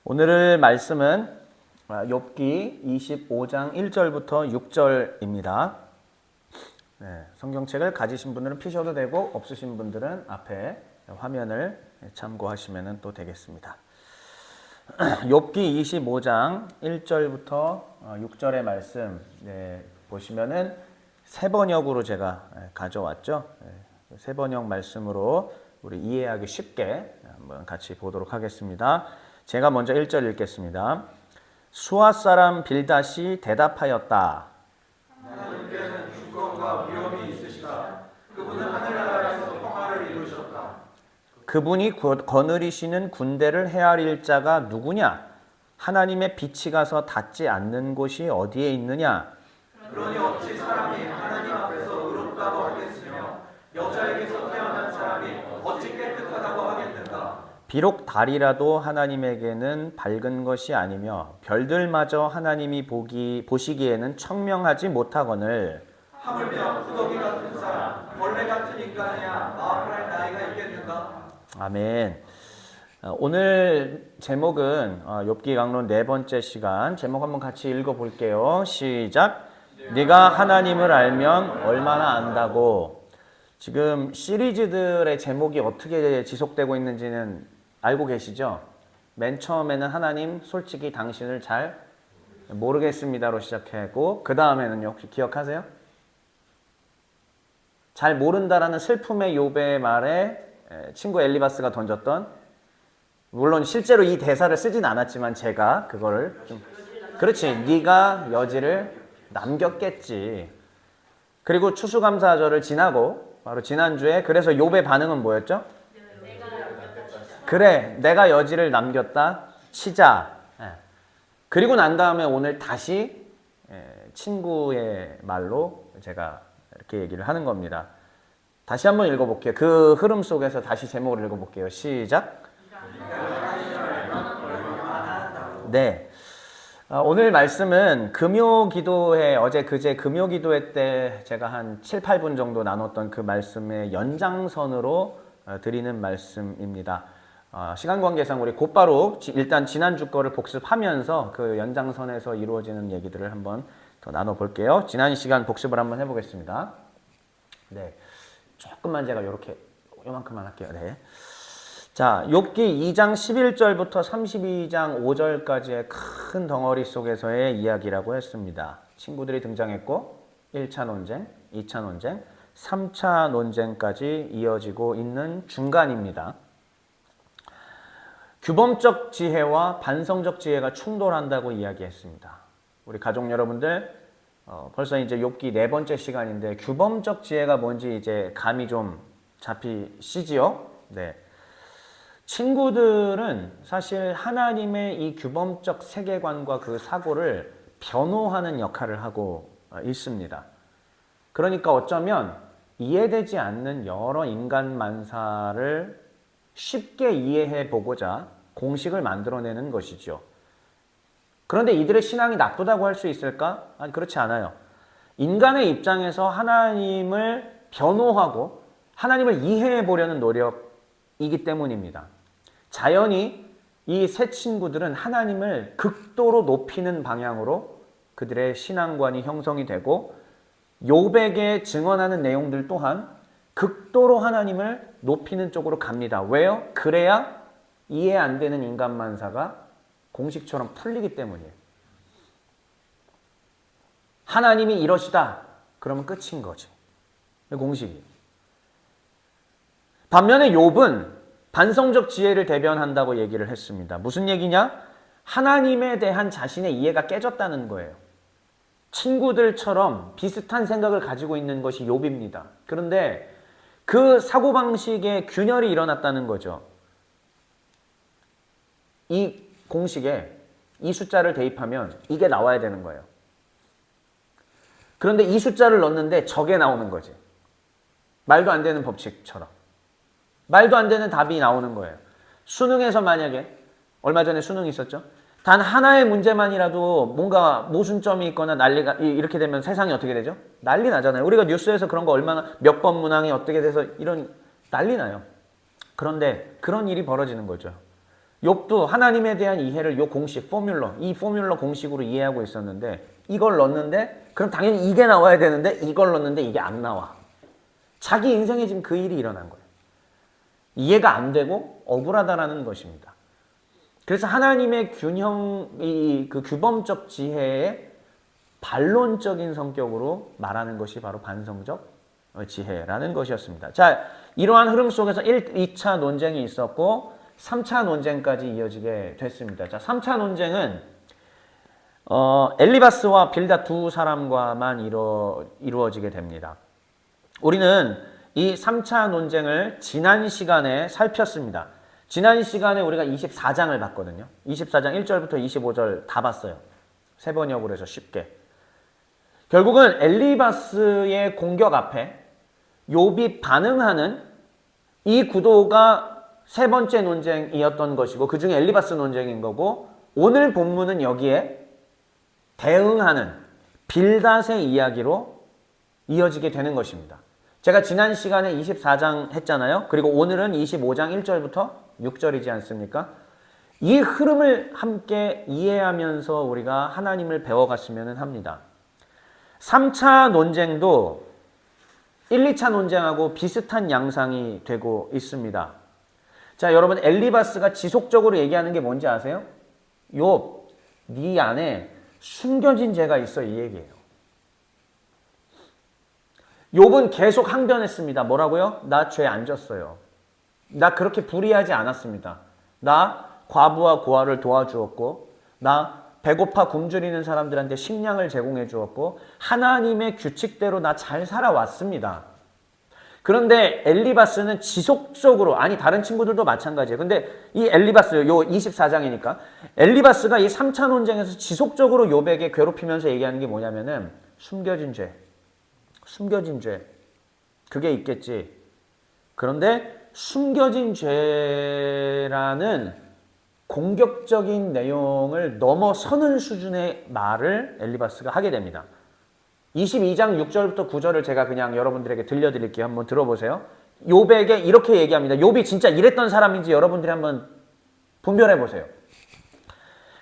오늘 말씀은 욥기 25장 1절부터 6절입니다. 성경책을 가지신 분들은 피셔도 되고 없으신 분들은 앞에 화면을 참고하시면 또 되겠습니다. 욥기 25장 1절부터 6절의 말씀 보시면은 세 번역으로 제가 가져왔죠. 세 번역 말씀으로 우리 이해하기 쉽게 한번 같이 보도록 하겠습니다. 제가 먼저 1절 읽겠습니다. 수아 사람 빌닷이 대답하였다. 하나님께는 주권과 위엄이 있으시다. 그분은 하늘나라에서 평화를 이루셨다. 그분이 거느리시는 군대를 헤아릴 자가 누구냐? 하나님의 빛이 가서 닿지 않는 곳이 어디에 있느냐? 그러니 어찌 사람이 하나님 앞에서 의롭다고 하겠으며 여자에게서 태어난 사람이 어찌 깨끗하다고 하겠는가? 비록 달이라도 하나님에게는 밝은 것이 아니며 별들마저 하나님이 보시기에는 청명하지 못하거늘 하물며 후더기 같은 사람, 벌레 같은 인간이야 마음을 할 나이가 있겠는가? 아멘. 오늘 제목은 욥기 강론 네 번째 시간 제목 한번 같이 읽어볼게요. 시작. 네가 하나님을 알면 얼마나 안다고. 지금 시리즈들의 제목이 어떻게 지속되고 있는지는 알고 계시죠? 맨 처음에는 하나님 솔직히 당신을 잘 모르겠습니다로 시작하고 그 다음에는요 혹시 기억하세요? 잘 모른다라는 슬픔의 욥의 말에 친구 엘리바스가 던졌던, 물론 실제로 이 대사를 쓰진 않았지만 제가 그거를 좀 그렇지 네가 여지를 남겼겠지. 그리고 추수감사절을 지나고 바로 지난주에 그래서 욥의 반응은 뭐였죠? 그래 내가 여지를 남겼다 치자. 그리고 난 다음에 오늘 다시 친구의 말로 제가 이렇게 얘기를 하는 겁니다. 다시 한번 읽어볼게요. 그 흐름 속에서 다시 제목을 읽어볼게요. 시작. 네. 오늘 말씀은 금요기도회, 어제 그제 금요기도회 때 제가 한 7, 8분 정도 나눴던 그 말씀의 연장선으로 드리는 말씀입니다. 시간 관계상 우리 곧바로 일단 지난주 거를 복습하면서 그 연장선에서 이루어지는 얘기들을 한번 더 나눠볼게요. 지난 시간 복습을 한번 해보겠습니다. 네. 조금만 제가 이렇게 요만큼만 할게요. 네. 자, 욥기 2장 11절부터 32장 5절까지의 큰 덩어리 속에서의 이야기라고 했습니다. 친구들이 등장했고 1차 논쟁, 2차 논쟁, 3차 논쟁까지 이어지고 있는 중간입니다. 규범적 지혜와 반성적 지혜가 충돌한다고 이야기했습니다. 우리 가족 여러분들 벌써 이제 욥기 네 번째 시간인데 규범적 지혜가 뭔지 이제 감이 좀 잡히시지요? 네. 친구들은 사실 하나님의 이 규범적 세계관과 그 사고를 변호하는 역할을 하고 있습니다. 그러니까 어쩌면 이해되지 않는 여러 인간 만사를 쉽게 이해해 보고자 공식을 만들어내는 것이죠. 그런데 이들의 신앙이 나쁘다고 할 수 있을까? 아니, 그렇지 않아요. 인간의 입장에서 하나님을 변호하고 하나님을 이해해 보려는 노력이기 때문입니다. 자연히 이 세 친구들은 하나님을 극도로 높이는 방향으로 그들의 신앙관이 형성이 되고 욥에게 증언하는 내용들 또한 극도로 하나님을 높이는 쪽으로 갑니다. 왜요? 그래야 이해 안 되는 인간 만사가 공식처럼 풀리기 때문이에요. 하나님이 이러시다. 그러면 끝인 거지. 공식이. 반면에 욥은 반성적 지혜를 대변한다고 얘기를 했습니다. 무슨 얘기냐? 하나님에 대한 자신의 이해가 깨졌다는 거예요. 친구들처럼 비슷한 생각을 가지고 있는 것이 욥입니다. 그런데 그 사고방식에 균열이 일어났다는 거죠. 이 공식에 이 숫자를 대입하면 이게 나와야 되는 거예요. 그런데 이 숫자를 넣는데 저게 나오는 거지. 말도 안 되는 법칙처럼. 말도 안 되는 답이 나오는 거예요. 수능에서 만약에 얼마 전에 수능이 있었죠. 단 하나의 문제만이라도 뭔가 모순점이 있거나 난리가 이렇게 되면 세상이 어떻게 되죠? 난리 나잖아요. 우리가 뉴스에서 그런 거 얼마나 몇 번 문항이 어떻게 돼서 이런 난리 나요. 그런데 그런 일이 벌어지는 거죠. 욥도 하나님에 대한 이해를 요 공식, 이 포뮬러 공식으로 이해하고 있었는데 이걸 넣었는데 그럼 당연히 이게 나와야 되는데 이걸 넣었는데 이게 안 나와. 자기 인생에 지금 그 일이 일어난 거예요. 이해가 안 되고 억울하다라는 것입니다. 그래서 하나님의 그 규범적 지혜의 반론적인 성격으로 말하는 것이 바로 반성적 지혜라는 것이었습니다. 자, 이러한 흐름 속에서 2차 논쟁이 있었고 3차 논쟁까지 이어지게 됐습니다. 자, 3차 논쟁은 엘리바스와 빌닷 두 사람과만 이루어지게 됩니다. 우리는 이 3차 논쟁을 지난 시간에 살폈습니다. 지난 시간에 우리가 24장을 봤거든요. 24장 1절부터 25절 다 봤어요. 세 번역으로 해서 쉽게. 결국은 엘리바스의 공격 앞에 욥이 반응하는 이 구도가 세 번째 논쟁이었던 것이고 그 중에 엘리바스 논쟁인 거고 오늘 본문은 여기에 대응하는 빌닷의 이야기로 이어지게 되는 것입니다. 제가 지난 시간에 24장 했잖아요. 그리고 오늘은 25장 1절부터 6절이지 않습니까? 이 흐름을 함께 이해하면서 우리가 하나님을 배워갔으면 합니다. 3차 논쟁도 1, 2차 논쟁하고 비슷한 양상이 되고 있습니다. 자, 여러분 엘리바스가 지속적으로 얘기하는 게 뭔지 아세요? 욥, 네 안에 숨겨진 죄가 있어 이 얘기예요. 욥은 계속 항변했습니다. 뭐라고요? 나 죄 안 졌어요. 나 그렇게 불의하지 않았습니다. 나 과부와 고아를 도와주었고 나 배고파 굶주리는 사람들한테 식량을 제공해 주었고 하나님의 규칙대로 나 잘 살아왔습니다. 그런데 엘리바스는 지속적으로 아니 다른 친구들도 마찬가지예요. 근데 이 엘리바스 요 24장이니까 엘리바스가 이 3차 논쟁에서 지속적으로 욥에게 괴롭히면서 얘기하는 게 뭐냐면은 숨겨진 죄. 그게 있겠지. 그런데 숨겨진 죄라는 공격적인 내용을 넘어서는 수준의 말을 엘리바스가 하게 됩니다. 22장 6절부터 9절을 제가 그냥 여러분들에게 들려드릴게요. 한번 들어보세요. 욥에게 이렇게 얘기합니다. 욥이 진짜 이랬던 사람인지 여러분들이 한번 분별해 보세요.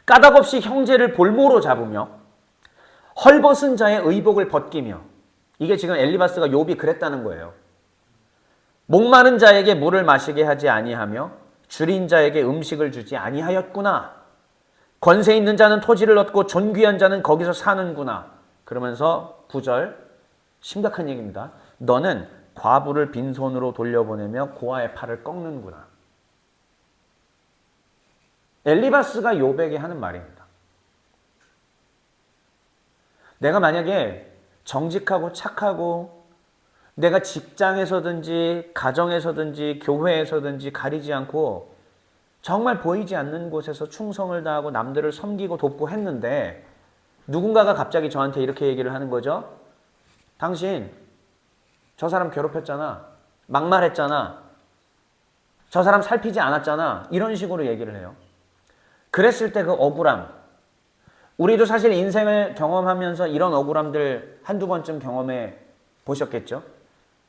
까닭없이 형제를 볼모로 잡으며 헐벗은 자의 의복을 벗기며 이게 지금 엘리바스가 욥이 그랬다는 거예요. 목마른 자에게 물을 마시게 하지 아니하며 줄인 자에게 음식을 주지 아니하였구나. 권세 있는 자는 토지를 얻고 존귀한 자는 거기서 사는구나. 그러면서 9절 심각한 얘기입니다. 너는 과부를 빈손으로 돌려보내며 고아의 팔을 꺾는구나. 엘리바스가 욥에게 하는 말입니다. 내가 만약에 정직하고 착하고 내가 직장에서든지 가정에서든지 교회에서든지 가리지 않고 정말 보이지 않는 곳에서 충성을 다하고 남들을 섬기고 돕고 했는데 누군가가 갑자기 저한테 이렇게 얘기를 하는 거죠. 당신 저 사람 괴롭혔잖아. 막말했잖아. 저 사람 살피지 않았잖아. 이런 식으로 얘기를 해요. 그랬을 때 그 억울함. 우리도 사실 인생을 경험하면서 이런 억울함들 한두 번쯤 경험해 보셨겠죠?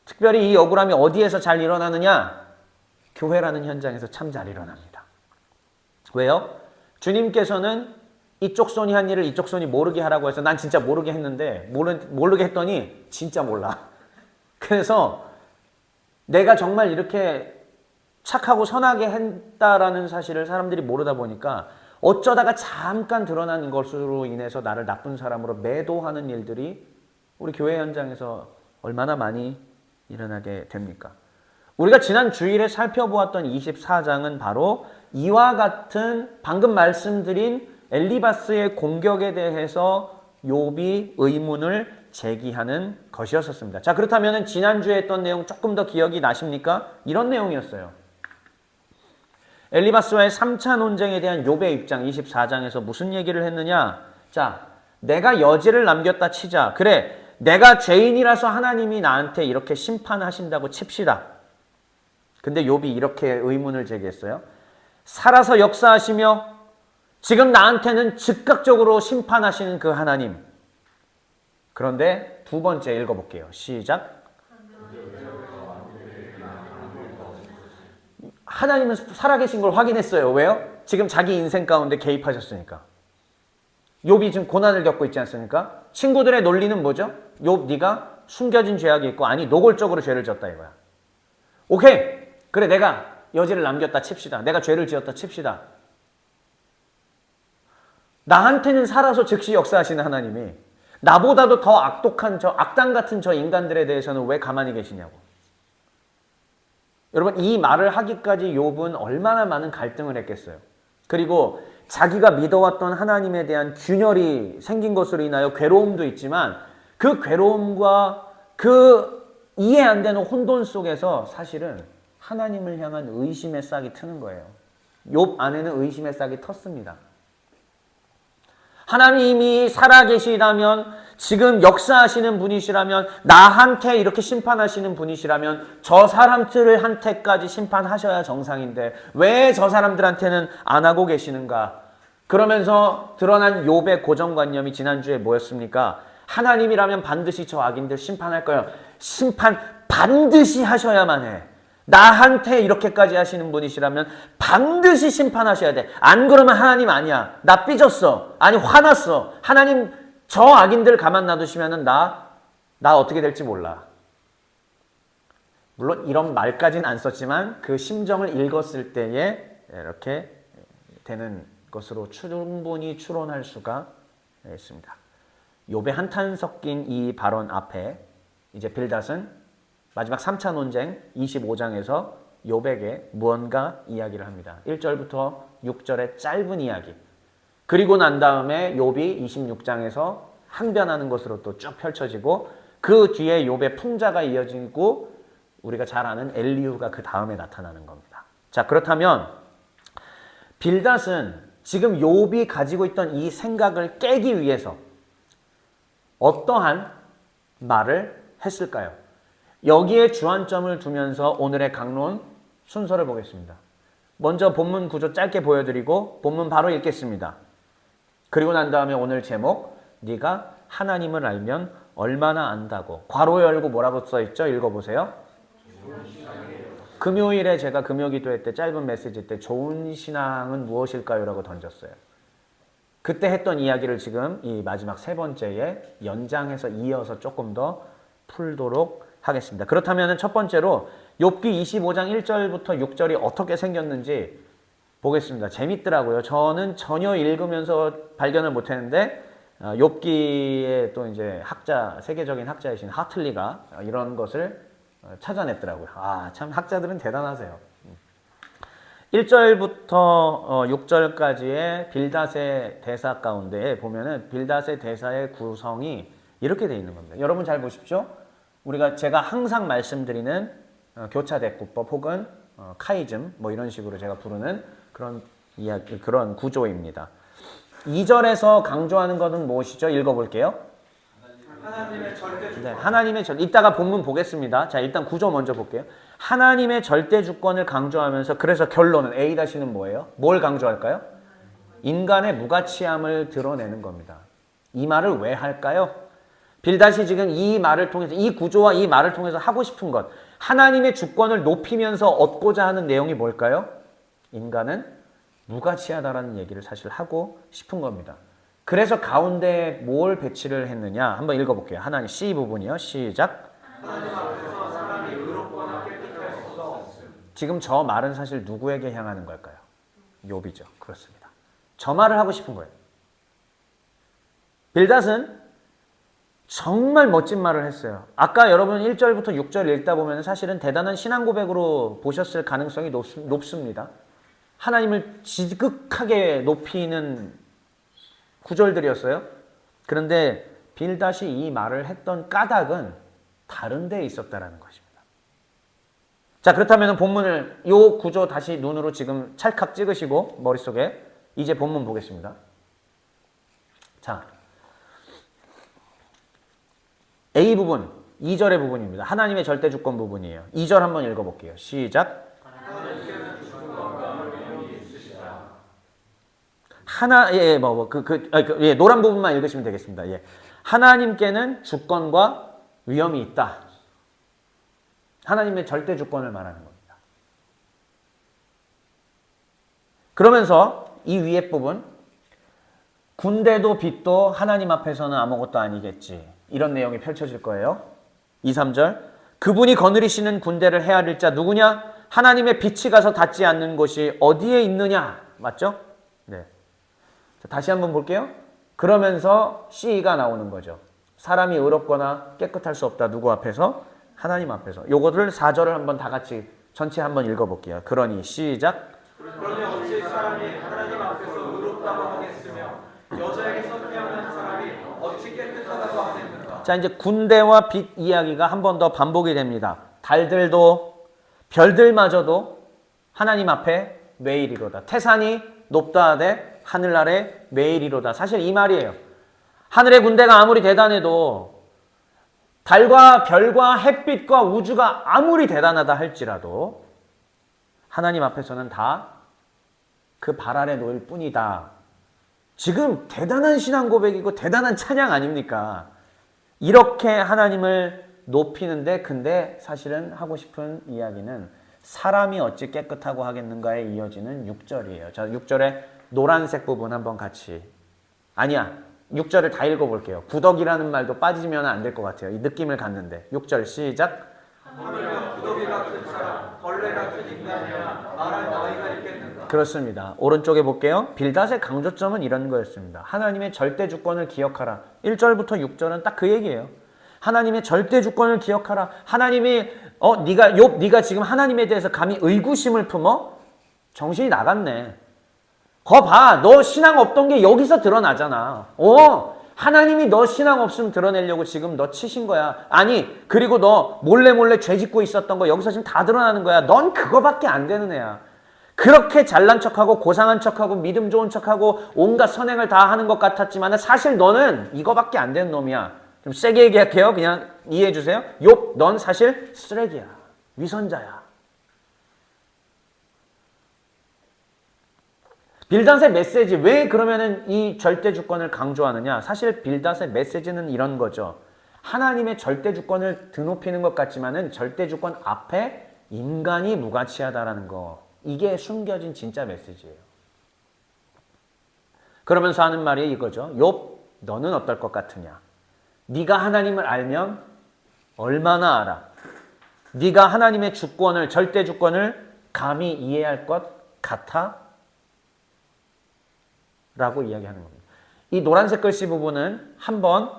특별히 이 억울함이 어디에서 잘 일어나느냐? 교회라는 현장에서 참 잘 일어납니다. 왜요? 주님께서는 이쪽 손이 한 일을 이쪽 손이 모르게 하라고 해서 난 진짜 모르게 했는데 모르게 했더니 진짜 몰라. 그래서 내가 정말 이렇게 착하고 선하게 했다라는 사실을 사람들이 모르다 보니까 어쩌다가 잠깐 드러난 것으로 인해서 나를 나쁜 사람으로 매도하는 일들이 우리 교회 현장에서 얼마나 많이 일어나게 됩니까? 우리가 지난 주일에 살펴보았던 24장은 바로 이와 같은 방금 말씀드린 엘리바스의 공격에 대해서 욥이 의문을 제기하는 것이었습니다. 자, 그렇다면 지난주에 했던 내용 조금 더 기억이 나십니까? 이런 내용이었어요. 엘리바스와의 3차 논쟁에 대한 욥의 입장 24장에서 무슨 얘기를 했느냐? 자, 내가 여지를 남겼다 치자. 그래, 내가 죄인이라서 하나님이 나한테 이렇게 심판하신다고 칩시다. 근데 욥이 이렇게 의문을 제기했어요. 살아서 역사하시며 지금 나한테는 즉각적으로 심판하시는 그 하나님. 그런데 두 번째 읽어볼게요. 시작. 하나님은 살아계신 걸 확인했어요. 왜요? 지금 자기 인생 가운데 개입하셨으니까. 욥이 지금 고난을 겪고 있지 않습니까? 친구들의 논리는 뭐죠? 욥 네가 숨겨진 죄악이 있고 아니 노골적으로 죄를 지었다 이거야. 오케이. 그래 내가 여지를 남겼다 칩시다. 내가 죄를 지었다 칩시다. 나한테는 살아서 즉시 역사하시는 하나님이 나보다도 더 악독한 저 악당 같은 저 인간들에 대해서는 왜 가만히 계시냐고. 여러분 이 말을 하기까지 욥은 얼마나 많은 갈등을 했겠어요. 그리고 자기가 믿어왔던 하나님에 대한 균열이 생긴 것으로 인하여 괴로움도 있지만 그 괴로움과 그 이해 안 되는 혼돈 속에서 사실은 하나님을 향한 의심의 싹이 트는 거예요. 욥 안에는 의심의 싹이 텄습니다. 하나님이 살아계시다면 지금 역사하시는 분이시라면 나한테 이렇게 심판하시는 분이시라면 저 사람들한테까지 심판하셔야 정상인데 왜 저 사람들한테는 안 하고 계시는가? 그러면서 드러난 욥의 고정관념이 지난주에 뭐였습니까? 하나님이라면 반드시 저 악인들 심판할 거예요. 심판 반드시 하셔야만 해. 나한테 이렇게까지 하시는 분이시라면 반드시 심판하셔야 돼. 안 그러면 하나님 아니야. 나 삐졌어. 아니 화났어. 하나님 저 악인들 가만 놔두시면은 나 어떻게 될지 몰라. 물론 이런 말까지는 안 썼지만 그 심정을 읽었을 때에 이렇게 되는 것으로 충분히 추론할 수가 있습니다. 욥의 한탄 섞인 이 발언 앞에 이제 빌닷은 마지막 3차 논쟁 25장에서 욥에게 무언가 이야기를 합니다. 1절부터 6절의 짧은 이야기. 그리고 난 다음에 욥이 26장에서 항변하는 것으로 또 쭉 펼쳐지고 그 뒤에 욥의 풍자가 이어지고 우리가 잘 아는 엘리후가 그 다음에 나타나는 겁니다. 자, 그렇다면 빌닷은 지금 욥이 가지고 있던 이 생각을 깨기 위해서 어떠한 말을 했을까요? 여기에 주안점을 두면서 오늘의 강론 순서를 보겠습니다. 먼저 본문 구조 짧게 보여드리고 본문 바로 읽겠습니다. 그리고 난 다음에 오늘 제목 네가 하나님을 알면 얼마나 안다고 괄호 열고 뭐라고 써있죠? 읽어보세요. 금요일에 제가 금요기도회 때 짧은 메시지 때 좋은 신앙은 무엇일까요? 라고 던졌어요. 그때 했던 이야기를 지금 이 마지막 세 번째에 연장해서 이어서 조금 더 풀도록 하겠습니다. 그렇다면 첫 번째로 욥기 25장 1절부터 6절이 어떻게 생겼는지 보겠습니다. 재밌더라고요. 저는 전혀 읽으면서 발견을 못했는데 욥기의 또 이제 학자, 세계적인 학자이신 하틀리가 이런 것을 찾아냈더라고요. 아, 참 학자들은 대단하세요. 1절부터 6절까지의 빌닷의 대사 가운데 보면은 빌닷의 대사의 구성이 이렇게 되어 있는 겁니다. 여러분 잘 보십시오. 제가 항상 말씀드리는 교차대꾸법 혹은 카이즘 뭐 이런 식으로 제가 부르는 그런 이야기, 그런 구조입니다. 2절에서 강조하는 것은 무엇이죠? 읽어볼게요. 하나님의 절대 네, 하나님의 이따가 본문 보겠습니다. 자, 일단 구조 먼저 볼게요. 하나님의 절대 주권을 강조하면서 그래서 결론은 A-는 뭐예요? 뭘 강조할까요? 인간의 무가치함을 드러내는 겁니다. 이 말을 왜 할까요? 빌닷이 지금 이 말을 통해서 이 구조와 이 말을 통해서 하고 싶은 것 하나님의 주권을 높이면서 얻고자 하는 내용이 뭘까요? 인간은 무가치하다라는 얘기를 사실 하고 싶은 겁니다. 그래서 가운데 뭘 배치를 했느냐 한번 읽어볼게요. 하나님 C 부분이요. 시작. 하나님 앞에서 사람이 의롭거나 깨끗할 수가 없음. 지금 저 말은 사실 누구에게 향하는 걸까요? 욥이죠. 그렇습니다. 저 말을 하고 싶은 거예요. 빌닷은 정말 멋진 말을 했어요. 아까 여러분 1절부터 6절 읽다 보면 사실은 대단한 신앙 고백으로 보셨을 가능성이 높습니다. 하나님을 지극하게 높이는 구절들이었어요. 그런데 빌닷이 이 말을 했던 까닭은 다른 데에 있었다는 것입니다. 자, 그렇다면 본문을 이 구조 다시 눈으로 지금 찰칵 찍으시고 머릿속에 이제 본문 보겠습니다. 자, A 부분, 2절의 부분입니다. 하나님의 절대 주권 부분이에요. 2절 한번 읽어볼게요. 시작. 노란 부분만 읽으시면 되겠습니다. 예. 하나님께는 주권과 위엄이 있다. 하나님의 절대 주권을 말하는 겁니다. 그러면서 이 위에 부분 군대도 빛도 하나님 앞에서는 아무것도 아니겠지. 이런 내용이 펼쳐질 거예요. 2, 3절 그분이 거느리시는 군대를 헤아릴 자 누구냐? 하나님의 빛이 가서 닿지 않는 곳이 어디에 있느냐? 맞죠? 네. 자, 다시 한번 볼게요. 그러면서 C가 나오는 거죠. 사람이 의롭거나 깨끗할 수 없다. 누구 앞에서? 하나님 앞에서. 요거를 4절을 한번 다 같이 전체 한번 읽어볼게요. 그러니 시작. 그러니 어찌 사람이 하나님 앞에서 의롭다고 하겠으며 여자에게서 태어난 사람이 어찌 깨끗하다고 하겠는가. 자, 이제 군대와 빛 이야기가 한 번 더 반복이 됩니다. 달들도 별들마저도 하나님 앞에 매일이로다. 태산이 높다 하되 하늘 아래 매일이로다. 사실 이 말이에요. 하늘의 군대가 아무리 대단해도 달과 별과 햇빛과 우주가 아무리 대단하다 할지라도 하나님 앞에서는 다 그 발 아래 놓일 뿐이다. 지금 대단한 신앙 고백이고 대단한 찬양 아닙니까? 이렇게 하나님을 높이는데 근데 사실은 하고 싶은 이야기는 사람이 어찌 깨끗하고 하겠는가에 이어지는 6절이에요. 자, 6절에 노란색 부분 한번 같이. 아니야. 6절을 다 읽어볼게요. 구더기라는 말도 빠지면 안 될 것 같아요. 이 느낌을 갖는데. 6절 시작. 하물며 구더기 같은 사람, 벌레 같은 인간이야 말할 너희가 있겠는가. 그렇습니다. 오른쪽에 볼게요. 빌닷의 강조점은 이런 거였습니다. 하나님의 절대 주권을 기억하라. 1절부터 6절은 딱 그 얘기예요. 하나님의 절대 주권을 기억하라. 하나님이 네가 지금 하나님에 대해서 감히 의구심을 품어? 정신이 나갔네. 거 봐. 너 신앙 없던 게 여기서 드러나잖아. 하나님이 너 신앙 없음 드러내려고 지금 너 치신 거야. 아니, 그리고 너 몰래 죄 짓고 있었던 거 여기서 지금 다 드러나는 거야. 넌 그거밖에 안 되는 애야. 그렇게 잘난 척하고 고상한 척하고 믿음 좋은 척하고 온갖 선행을 다 하는 것 같았지만 사실 너는 이거밖에 안 되는 놈이야. 좀 세게 얘기할게요. 그냥 이해해 주세요. 욥, 넌 사실 쓰레기야. 위선자야. 빌닷의 메시지, 왜 그러면은 이 절대 주권을 강조하느냐? 사실 빌닷의 메시지는 이런 거죠. 하나님의 절대 주권을 드높이는 것 같지만은 절대 주권 앞에 인간이 무가치하다라는 거. 이게 숨겨진 진짜 메시지예요. 그러면서 하는 말이 이거죠. 욥, 너는 어떨 것 같으냐? 네가 하나님을 알면 얼마나 알아? 네가 하나님의 주권을, 절대 주권을 감히 이해할 것 같아? 라고 이야기하는 겁니다. 이 노란색 글씨 부분은 한번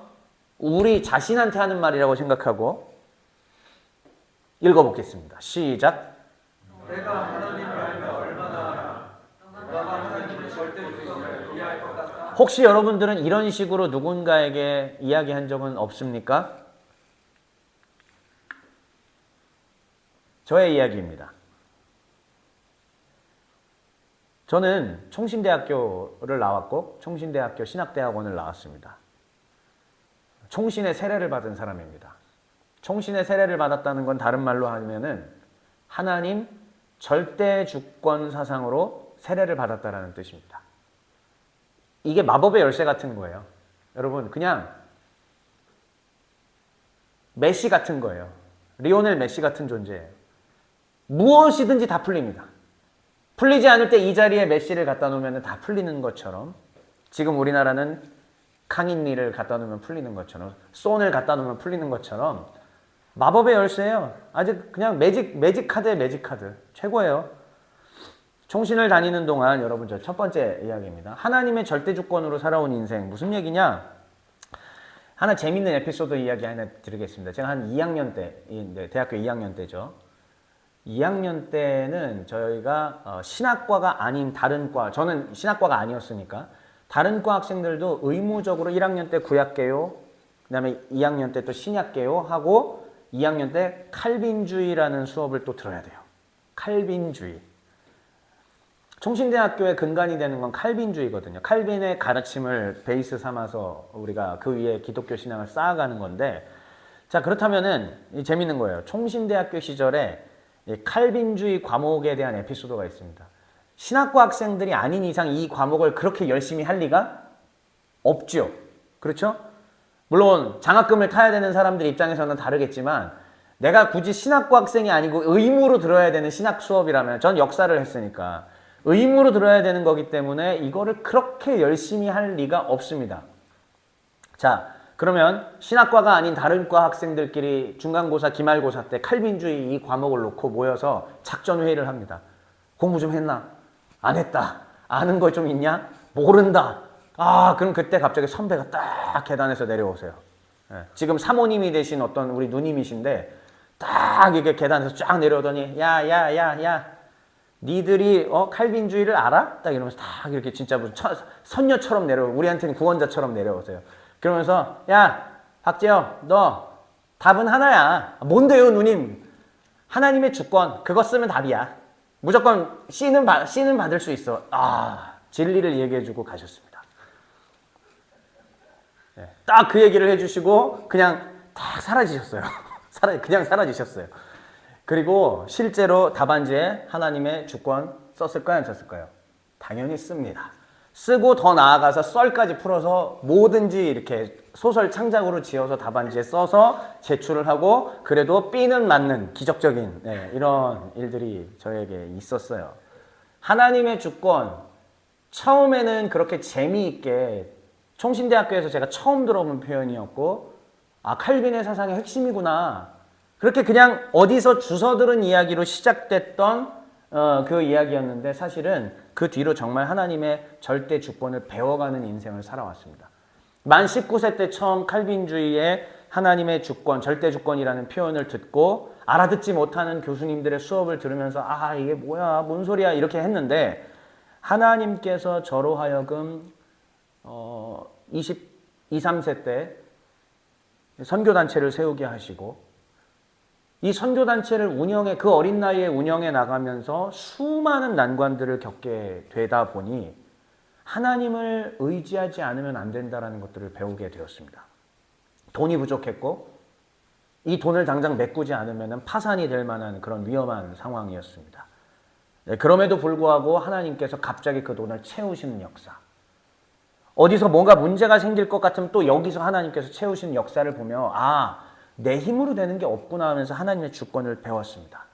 우리 자신한테 하는 말이라고 생각하고 읽어보겠습니다. 시작. 내가 하나님을 알면 얼마나 알아. 너가 하나님의 절대 주권을 이해할 것 같아. 혹시 여러분들은 이런 식으로 누군가에게 이야기한 적은 없습니까? 저의 이야기입니다. 저는 총신대학교를 나왔고 총신대학교 신학대학원을 나왔습니다. 총신의 세례를 받은 사람입니다. 총신의 세례를 받았다는 건 다른 말로 하면은 하나님 절대 주권 사상으로 세례를 받았다라는 뜻입니다. 이게 마법의 열쇠 같은 거예요. 여러분 그냥 메시 같은 거예요. 리오넬 메시 같은 존재예요. 무엇이든지 다 풀립니다. 풀리지 않을 때 이 자리에 메시를 갖다 놓으면 다 풀리는 것처럼 지금 우리나라는 강인리를 갖다 놓으면 풀리는 것처럼 손을 갖다 놓으면 풀리는 것처럼 마법의 열쇠예요. 아직 그냥 매직 카드에 매직 카드. 최고예요. 총신을 다니는 동안 여러분 저 첫 번째 이야기입니다. 하나님의 절대 주권으로 살아온 인생. 무슨 얘기냐? 하나 재밌는 에피소드 이야기 하나 드리겠습니다. 제가 한 2학년 때, 대학교 2학년 때죠. 2학년 때는 저희가 신학과가 아닌 다른 과, 저는 신학과가 아니었으니까 다른 과 학생들도 의무적으로 1학년 때 구약개요, 그 다음에 2학년 때 또 신약개요 하고 2학년 때 칼빈주의라는 수업을 또 들어야 돼요. 칼빈주의. 총신대학교의 근간이 되는 건 칼빈주의거든요. 칼빈의 가르침을 베이스 삼아서 우리가 그 위에 기독교 신앙을 쌓아가는 건데, 자 그렇다면은 재밌는 거예요. 총신대학교 시절에 칼빈주의 과목에 대한 에피소드가 있습니다. 신학과 학생들이 아닌 이상 이 과목을 그렇게 열심히 할 리가 없죠. 그렇죠? 물론 장학금을 타야 되는 사람들 입장에서는 다르겠지만 내가 굳이 신학과 학생이 아니고 의무로 들어야 되는 신학 수업이라면 전 역사를 했으니까 의무로 들어야 되는 거기 때문에 이거를 그렇게 열심히 할 리가 없습니다. 자, 그러면 신학과가 아닌 다른 과 학생들끼리 중간고사, 기말고사 때 칼빈주의 이 과목을 놓고 모여서 작전회의를 합니다. 공부 좀 했나? 안 했다. 아는 거 좀 있냐? 모른다. 아, 그럼 그때 갑자기 선배가 딱 계단에서 내려오세요. 예, 지금 사모님이 되신 어떤 우리 누님이신데 딱 이게 계단에서 쫙 내려오더니 야 니들이 칼빈주의를 알아? 딱 이러면서 딱 이렇게 진짜 무슨 선녀처럼 우리한테는 구원자처럼 내려오세요. 그러면서 야 박재영 너 답은 하나야. 뭔데요 누님? 하나님의 주권 그거 쓰면 답이야. 무조건 C는 받을 수 있어. 아, 진리를 얘기해주고 가셨습니다. 네, 딱 그 얘기를 해주시고 그냥 딱 사라지셨어요. 그냥 사라지셨어요. 그리고 실제로 답안지에 하나님의 주권 썼을까요? 안 썼을까요? 당연히 씁니다. 쓰고 더 나아가서 썰까지 풀어서 뭐든지 이렇게 소설 창작으로 지어서 답안지에 써서 제출을 하고 그래도 B는 맞는 기적적인 이런 일들이 저에게 있었어요. 하나님의 주권 처음에는 그렇게 재미있게 총신대학교에서 제가 처음 들어본 표현이었고 아 칼빈의 사상의 핵심이구나. 그렇게 그냥 어디서 주워 들은 이야기로 시작됐던 그 이야기였는데 사실은 그 뒤로 정말 하나님의 절대 주권을 배워가는 인생을 살아왔습니다. 만 19세 때 처음 칼빈주의의 하나님의 주권, 절대 주권이라는 표현을 듣고 알아듣지 못하는 교수님들의 수업을 들으면서 아 이게 뭐야 뭔 소리야 이렇게 했는데 하나님께서 저로 하여금 23세 때 선교단체를 세우게 하시고 이 선교단체를 그 어린 나이에 운영해 나가면서 수많은 난관들을 겪게 되다 보니 하나님을 의지하지 않으면 안 된다는 것들을 배우게 되었습니다. 돈이 부족했고 이 돈을 당장 메꾸지 않으면 파산이 될 만한 그런 위험한 상황이었습니다. 네, 그럼에도 불구하고 하나님께서 갑자기 그 돈을 채우시는 역사. 어디서 뭔가 문제가 생길 것 같으면 또 여기서 하나님께서 채우시는 역사를 보며 내 힘으로 되는 게 없구나 하면서 하나님의 주권을 배웠습니다.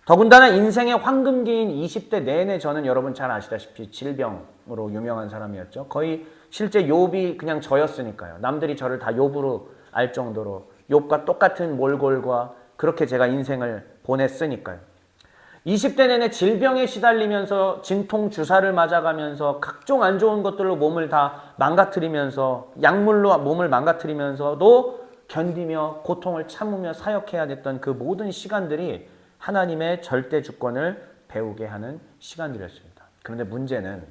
더군다나 인생의 황금기인 20대 내내 저는 여러분 잘 아시다시피 질병으로 유명한 사람이었죠. 거의 실제 욥이 그냥 저였으니까요. 남들이 저를 다 욥으로 알 정도로 욥과 똑같은 몰골과 그렇게 제가 인생을 보냈으니까요. 20대 내내 질병에 시달리면서 진통 주사를 맞아가면서 각종 안 좋은 것들로 몸을 다 망가뜨리면서 약물로 몸을 망가뜨리면서도 견디며 고통을 참으며 사역해야 됐던 그 모든 시간들이 하나님의 절대 주권을 배우게 하는 시간들이었습니다. 그런데 문제는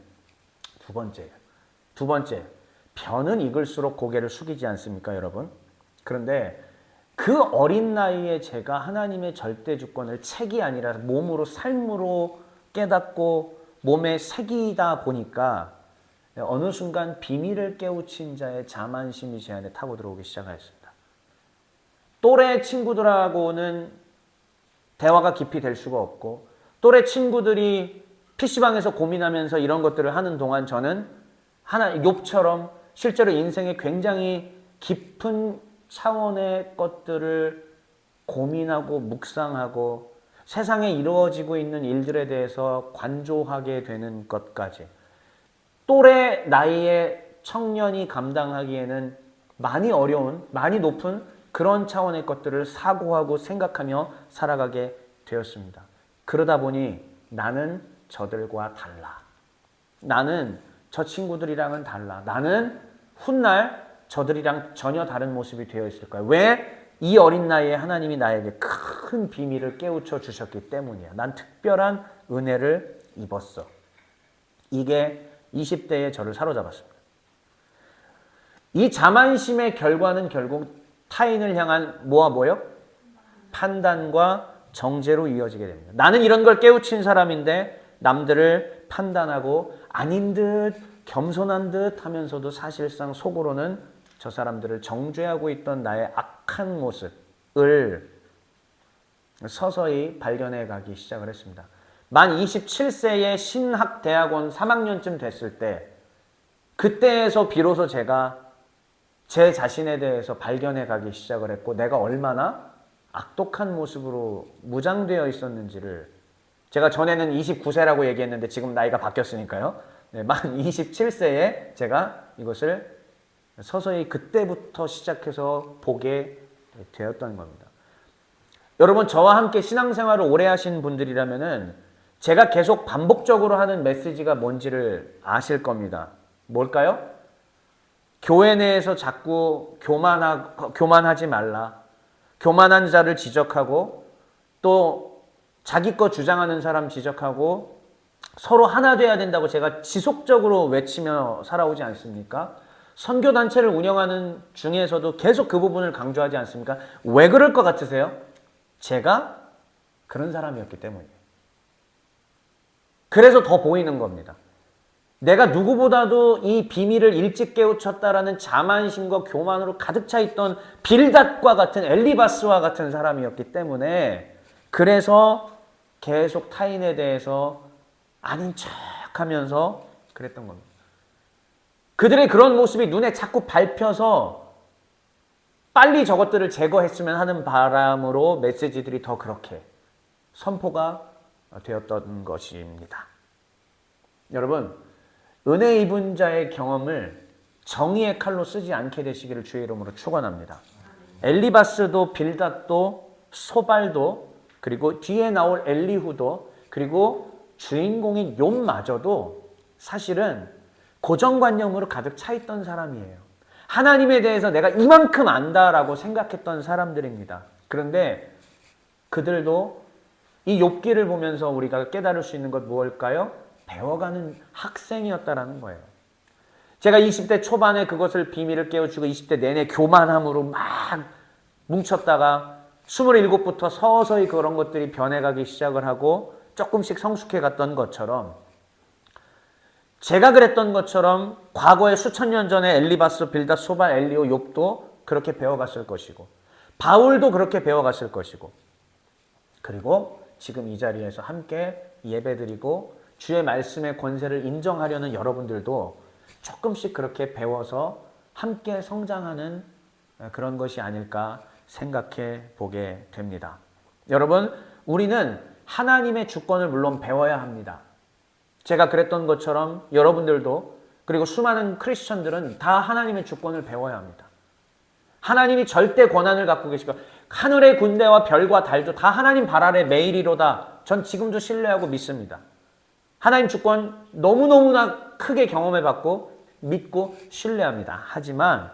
두 번째, 변은 익을수록 고개를 숙이지 않습니까, 여러분? 그런데 그 어린 나이에 제가 하나님의 절대 주권을 책이 아니라 몸으로 삶으로 깨닫고 몸에 새기다 보니까 어느 순간 비밀을 깨우친 자의 자만심이 제 안에 타고 들어오기 시작하였습니다. 또래 친구들하고는 대화가 깊이 될 수가 없고 또래 친구들이 PC방에서 고민하면서 이런 것들을 하는 동안 저는 욥처럼 실제로 인생에 굉장히 깊은 차원의 것들을 고민하고 묵상하고 세상에 이루어지고 있는 일들에 대해서 관조하게 되는 것까지 또래 나이의 청년이 감당하기에는 많이 어려운, 많이 높은 그런 차원의 것들을 사고하고 생각하며 살아가게 되었습니다. 그러다 보니 나는 저들과 달라. 나는 저 친구들이랑은 달라. 나는 훗날 저들이랑 전혀 다른 모습이 되어 있을까요? 왜? 이 어린 나이에 하나님이 나에게 큰 비밀을 깨우쳐 주셨기 때문이야. 난 특별한 은혜를 입었어. 이게 20대의 저를 사로잡았습니다. 이 자만심의 결과는 결국 타인을 향한 뭐요? 판단과 정죄로 이어지게 됩니다. 나는 이런 걸 깨우친 사람인데 남들을 판단하고 아닌 듯 겸손한 듯 하면서도 사실상 속으로는 저 사람들을 정죄하고 있던 나의 악한 모습을 서서히 발견해 가기 시작을 했습니다. 만 27세의 신학대학원 3학년쯤 됐을 때 그때에서 비로소 제가 제 자신에 대해서 발견해 가기 시작을 했고 내가 얼마나 악독한 모습으로 무장되어 있었는지를 제가 전에는 29세라고 얘기했는데 지금 나이가 바뀌었으니까요. 네, 만 27세에 제가 이것을 서서히 그때부터 시작해서 보게 되었던 겁니다. 여러분, 저와 함께 신앙생활을 오래 하신 분들이라면은 제가 계속 반복적으로 하는 메시지가 뭔지를 아실 겁니다. 뭘까요? 교회 내에서 자꾸 교만하지 말라. 교만한 자를 지적하고 또 자기 거 주장하는 사람 지적하고 서로 하나 돼야 된다고 제가 지속적으로 외치며 살아오지 않습니까? 선교단체를 운영하는 중에서도 계속 그 부분을 강조하지 않습니까? 왜 그럴 것 같으세요? 제가 그런 사람이었기 때문이에요. 그래서 더 보이는 겁니다. 내가 누구보다도 이 비밀을 일찍 깨우쳤다라는 자만심과 교만으로 가득 차 있던 빌닷과 같은 엘리바스와 같은 사람이었기 때문에 그래서 계속 타인에 대해서 아닌 척하면서 그랬던 겁니다. 그들의 그런 모습이 눈에 자꾸 밟혀서 빨리 저것들을 제거했으면 하는 바람으로 메시지들이 더 그렇게 선포가 되었던 것입니다. 여러분, 은혜 입은 자의 경험을 정의의 칼로 쓰지 않게 되시기를 주의 이름으로 축원합니다. 엘리바스도 빌닷도 소발도 그리고 뒤에 나올 엘리후도 그리고 주인공인 욥마저도 사실은 고정관념으로 가득 차 있던 사람이에요. 하나님에 대해서 내가 이만큼 안다라고 생각했던 사람들입니다. 그런데 그들도 이 욥기를 보면서 우리가 깨달을 수 있는 것 무엇일까요? 배워가는 학생이었다라는 거예요. 제가 20대 초반에 그것을 비밀을 깨우치고 20대 내내 교만함으로 막 뭉쳤다가 27부터 서서히 그런 것들이 변해가기 시작을 하고 조금씩 성숙해 갔던 것처럼 제가 그랬던 것처럼 과거에 수천 년 전에 엘리바스, 빌닷, 소발, 엘리오, 욥도 그렇게 배워갔을 것이고 바울도 그렇게 배워갔을 것이고 그리고 지금 이 자리에서 함께 예배드리고 주의 말씀의 권세를 인정하려는 여러분들도 조금씩 그렇게 배워서 함께 성장하는 그런 것이 아닐까 생각해 보게 됩니다. 여러분, 우리는 하나님의 주권을 물론 배워야 합니다. 제가 그랬던 것처럼 여러분들도 그리고 수많은 크리스천들은 다 하나님의 주권을 배워야 합니다. 하나님이 절대 권한을 갖고 계시고 하늘의 군대와 별과 달도 다 하나님 발 아래 매일이로다. 전 지금도 신뢰하고 믿습니다. 하나님 주권 너무너무나 크게 경험해봤고 믿고 신뢰합니다. 하지만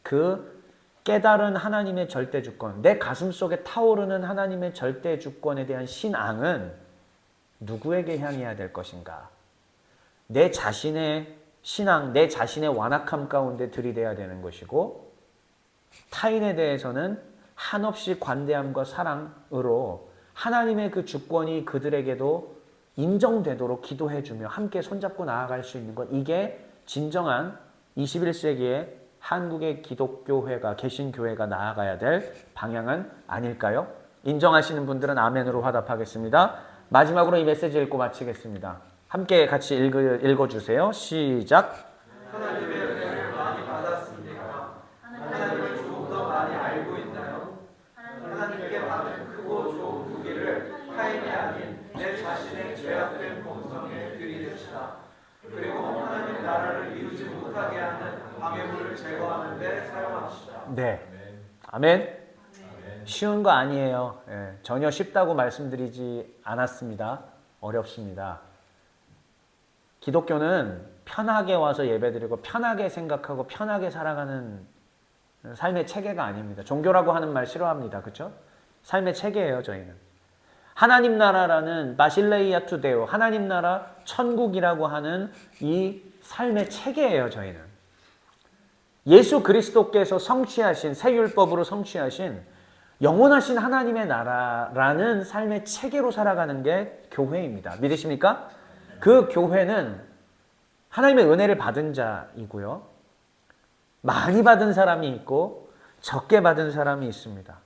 그 깨달은 하나님의 절대 주권, 내 가슴 속에 타오르는 하나님의 절대 주권에 대한 신앙은 누구에게 향해야 될 것인가? 내 자신의 신앙, 내 자신의 완악함 가운데 들이대야 되는 것이고 타인에 대해서는 한없이 관대함과 사랑으로 하나님의 그 주권이 그들에게도 인정되도록 기도해주며 함께 손잡고 나아갈 수 있는 것, 이게 진정한 21세기의 한국의 기독교회가, 개신교회가 나아가야 될 방향은 아닐까요? 인정하시는 분들은 아멘으로 화답하겠습니다. 마지막으로 이 메시지 읽고 마치겠습니다. 함께 같이 읽어주세요. 시작. 하나님의 은혜를 많이 받았습니까? 하나님을 조금 더 많이 알고 있나요? 하나님께 받은 크고 좋은 무기를 타인이 아닌 내 자신의 죄악된 본성에 들이댑시다. 그리고 하나님 나라를 이루지 못하게 하는 방해물을 제거하는 데 사용합시다. 네. 아멘. 쉬운 거 아니에요. 전혀 쉽다고 말씀드리지 않았습니다. 어렵습니다. 기독교는 편하게 와서 예배드리고 편하게 생각하고 편하게 살아가는 삶의 체계가 아닙니다. 종교라고 하는 말 싫어합니다. 그렇죠? 삶의 체계예요, 저희는. 하나님 나라라는 바실레이아 투데오, 하나님 나라 천국이라고 하는 이 삶의 체계예요, 저희는. 예수 그리스도께서 성취하신, 새 율법으로 성취하신 영원하신 하나님의 나라라는 삶의 체계로 살아가는 게 교회입니다. 믿으십니까? 그 교회는 하나님의 은혜를 받은 자이고요. 많이 받은 사람이 있고 적게 받은 사람이 있습니다.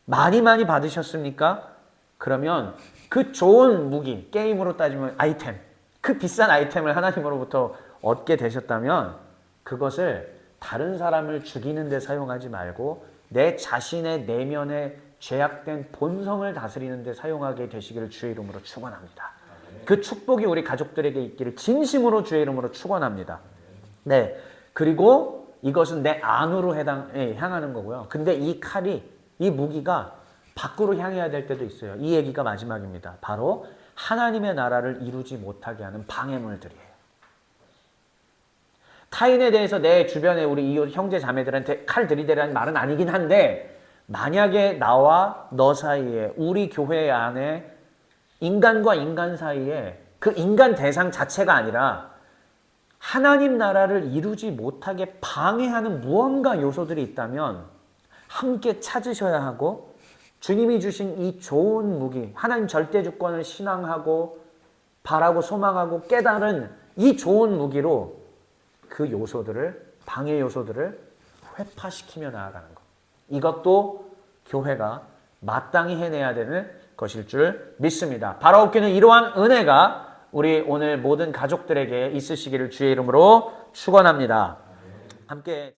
많이 받으셨습니까? 그러면 그 좋은 무기, 게임으로 따지면 아이템, 그 비싼 아이템을 하나님으로부터 얻게 되셨다면 그것을 다른 사람을 죽이는 데 사용하지 말고 내 자신의 내면의 죄악된 본성을 다스리는 데 사용하게 되시기를 주의 이름으로 축원합니다. 그 축복이 우리 가족들에게 있기를 진심으로 주의 이름으로 축원합니다. 네. 그리고 이것은 내 안으로 향하는 거고요. 근데 이 칼이, 이 무기가 밖으로 향해야 될 때도 있어요. 이 얘기가 마지막입니다. 바로 하나님의 나라를 이루지 못하게 하는 방해물들이에요. 타인에 대해서 내 주변에 우리 이웃 형제 자매들한테 칼 들이대라는 말은 아니긴 한데, 만약에 나와 너 사이에, 우리 교회 안에 인간과 인간 사이에 그 인간 대상 자체가 아니라 하나님 나라를 이루지 못하게 방해하는 무언가 요소들이 있다면 함께 찾으셔야 하고, 주님이 주신 이 좋은 무기, 하나님 절대 주권을 신앙하고 바라고 소망하고 깨달은 이 좋은 무기로 그 요소들을, 방해 요소들을 회파시키며 나아가는 것. 이것도 교회가 마땅히 해내야 되는 것일 줄 믿습니다. 바라옵기는 이러한 은혜가 우리 오늘 모든 가족들에게 있으시기를 주의 이름으로 축원합니다. 함께